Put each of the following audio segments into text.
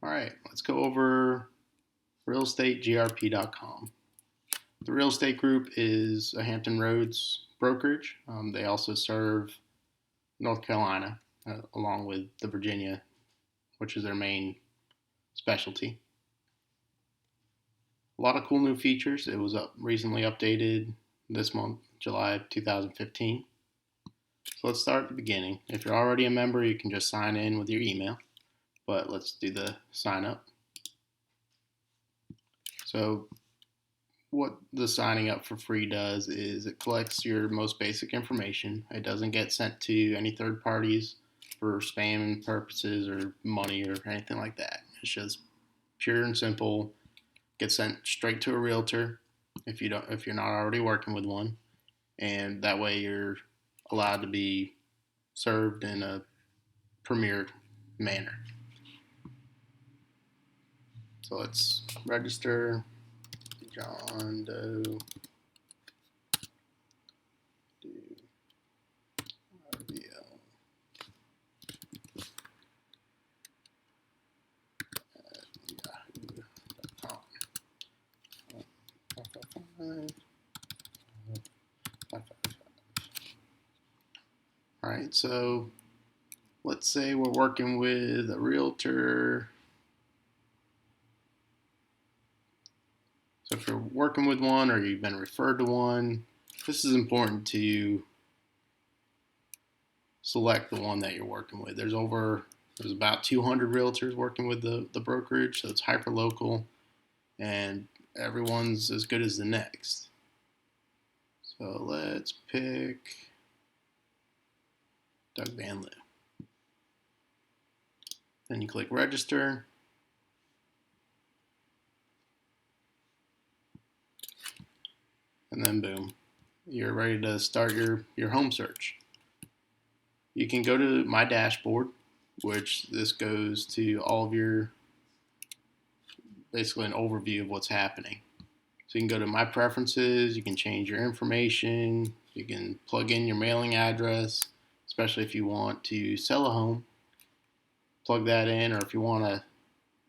All right, let's go over realestategrp.com. The Real Estate Group is a Hampton Roads brokerage. They also serve North Carolina along with the Virginia, which is their main specialty. A lot of cool new features. It was recently updated this month, July 2015. So let's start at the beginning. If you're already a member, you can just sign in with your email, but let's do the sign up. So what the signing up for free does is it collects your most basic information. It doesn't get sent to any third parties for spam purposes or money or anything like that. It's just pure and simple. Gets sent straight to a realtor if you're not already working with one, and that way you're allowed to be served in a premier manner. So let's register John Doe RVL at yahoo.com. All right, so let's say we're working with a realtor. So if you're working with one or you've been referred to one, this is important to select the one that you're working with. There's about 200 realtors working with the brokerage, so it's hyper local, and everyone's as good as the next. So let's pick Doug Van Loo. Then you click register. And then boom, you're ready to start your home search. You can go to my dashboard, which this goes to all of your, basically an overview of what's happening. So you can go to my preferences, you can change your information, you can plug in your mailing address, especially if you want to sell a home, plug that in, or if you want to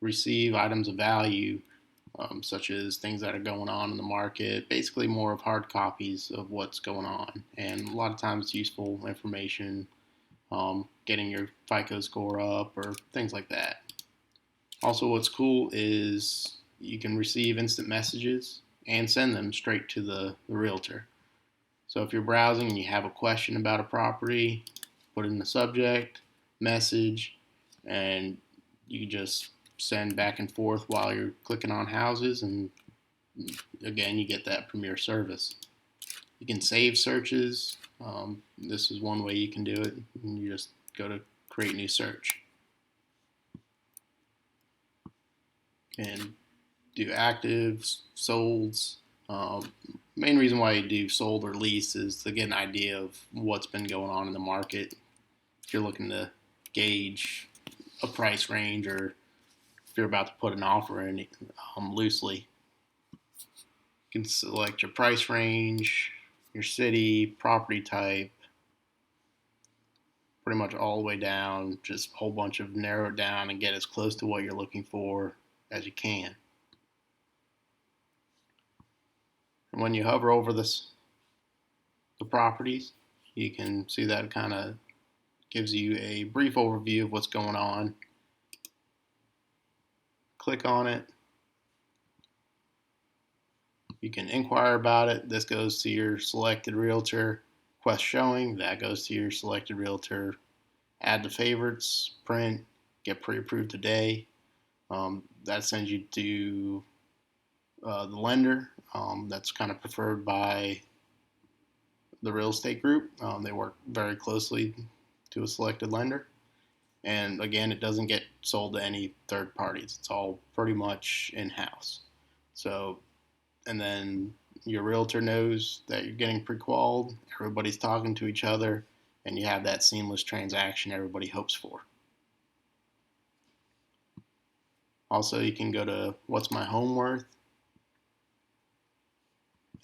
receive items of value, such as things that are going on in the market, basically more of hard copies of what's going on. And a lot of times it's useful information, getting your FICO score up or things like that. Also, what's cool is you can receive instant messages and send them straight to the realtor. So if you're browsing and you have a question about a property, put in the subject, message, and you can just send back and forth while you're clicking on houses, and again, you get that premier service. You can save searches. This is one way you can do it. You just go to create new search and do actives, solds. Main reason why you do sold or lease is to get an idea of what's been going on in the market. If you're looking to gauge a price range, or if you're about to put an offer in loosely, you can select your price range, your city, property type, pretty much all the way down, just a whole bunch of narrow it down and get as close to what you're looking for as you can. And when you hover over the properties, you can see that it kind of gives you a brief overview of what's going on. Click on it. You can inquire about it. This goes to your selected realtor. Request showing, that goes to your selected realtor. Add to favorites, print, get pre-approved today. That sends you to the lender. That's kind of preferred by the real estate group. They work very closely to a selected lender. And again, it doesn't get sold to any third parties. It's all pretty much in-house. So, and then your realtor knows that you're getting pre-qualified, everybody's talking to each other, and you have that seamless transaction everybody hopes for. Also, you can go to What's My Home Worth,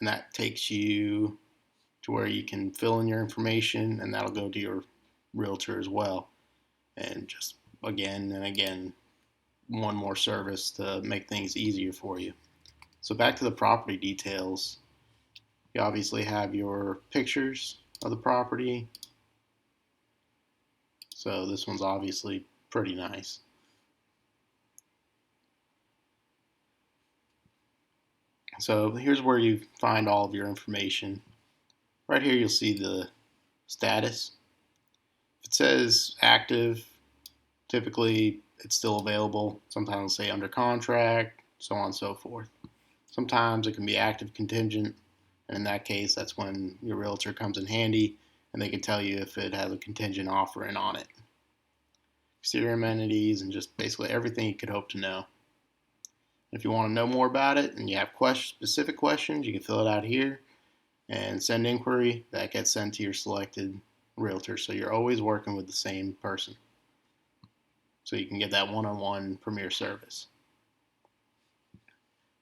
and that takes you to where you can fill in your information, and that'll go to your realtor as well. And just again and again, one more service to make things easier for you. So back to the property details. You obviously have your pictures of the property. So this one's obviously pretty nice. So here's where you find all of your information. Right here you'll see the status. If it says active, typically it's still available. Sometimes it'll say under contract, so on and so forth. Sometimes it can be active contingent, and in that case, that's when your realtor comes in handy and they can tell you if it has a contingent offer in on it. Exterior amenities and just basically everything you could hope to know. If you want to know more about it and you have specific questions, you can fill it out here and send inquiry. That gets sent to your selected realtor. So you're always working with the same person. So you can get that one-on-one premier service.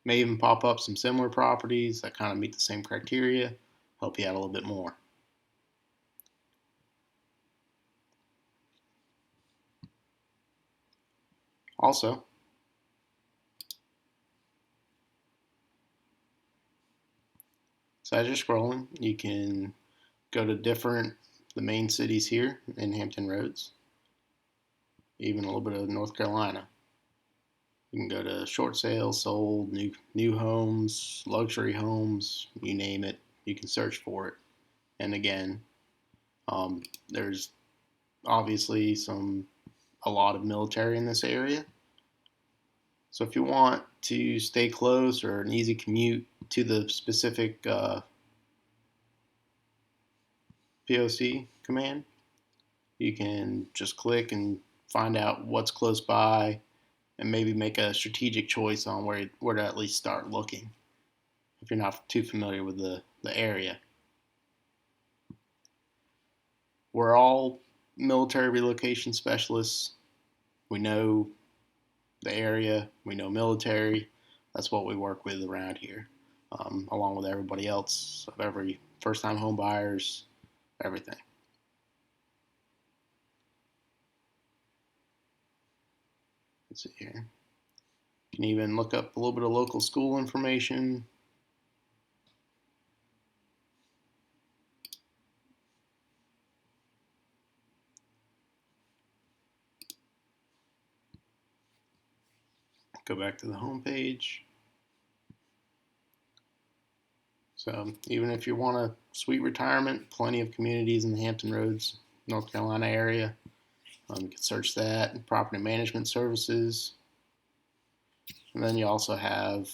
May even pop up some similar properties that kind of meet the same criteria, help you out a little bit more. Also, so as you're scrolling, you can go to the main cities here in Hampton Roads, even a little bit of North Carolina. You can go to short sales, sold, new homes, luxury homes, you name it. You can search for it. And again, there's obviously a lot of military in this area. So if you want to stay close or an easy commute to the specific POC command, you can just click and find out what's close by and maybe make a strategic choice on where to at least start looking if you're not too familiar with the area. We're all military relocation specialists. We know the area, we know military. That's what we work with around here, along with everybody else, of every first-time home buyers, everything. Let's see here. You can even look up a little bit of local school information. Go back to the home page. So even if you want a sweet retirement, plenty of communities in the Hampton Roads, North Carolina area. You can search that. Property management services. And then you also have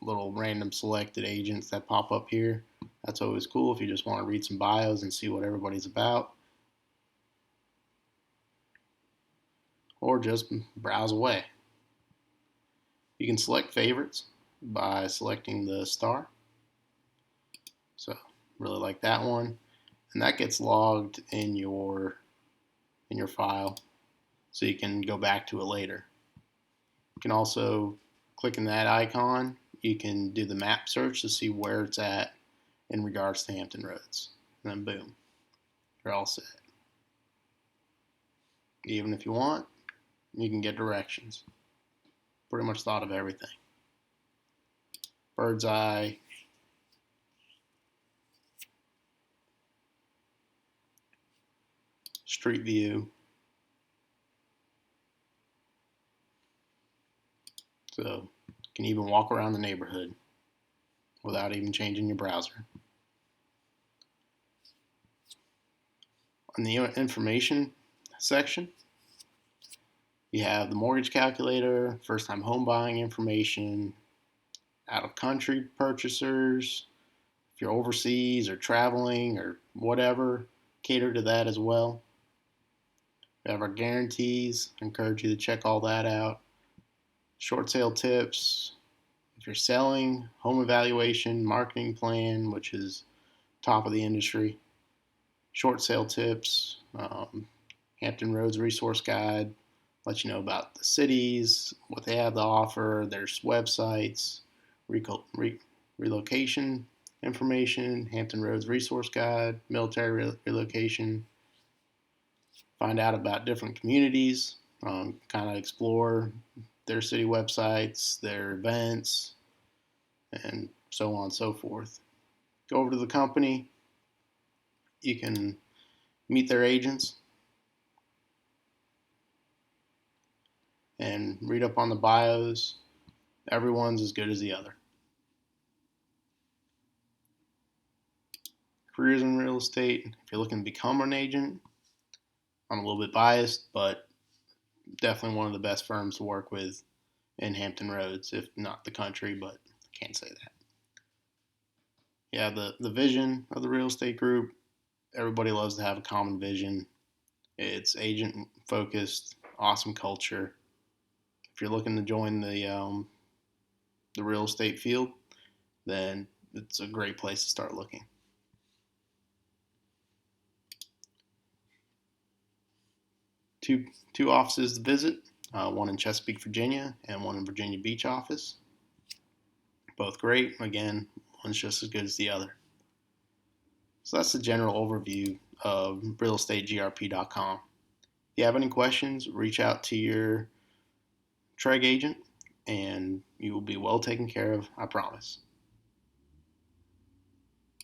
little random selected agents that pop up here. That's always cool if you just want to read some bios and see what everybody's about. Or just browse away. You can select favorites by selecting the star. So really like that one. And that gets logged in your file so you can go back to it later. You can also click in that icon. You can do the map search to see where it's at in regards to Hampton Roads. And then boom, you're all set. Even if you want, you can get directions. Pretty much thought of everything. Bird's eye. Street view. So you can even walk around the neighborhood without even changing your browser. On the information section, you have the mortgage calculator, first time home buying information, out of country purchasers, if you're overseas or traveling or whatever, cater to that as well. We have our guarantees. I encourage you to check all that out. Short sale tips. If you're selling, home evaluation, marketing plan, which is top of the industry. Short sale tips. Hampton Roads Resource Guide. Let you know about the cities, what they have to offer, their websites, relocation information, Hampton Roads Resource Guide, military relocation. Find out about different communities kind of explore their city websites, their events, and so on and so forth. Go over to the company. You can meet their agents and read up on the bios. Everyone's as good as the other. Careers in real estate. If you're looking to become an agent, I'm a little bit biased, but definitely one of the best firms to work with in Hampton Roads, if not the country, but I can't say that. Yeah, the vision of the real estate group, everybody loves to have a common vision. It's agent focused, awesome culture. If you're looking to join the real estate field, then it's a great place to start looking. Two offices to visit, one in Chesapeake, Virginia, and one in Virginia Beach office. Both great. Again, one's just as good as the other. So that's the general overview of realestategrp.com. If you have any questions, reach out to your TREG agent and you will be well taken care of, I promise.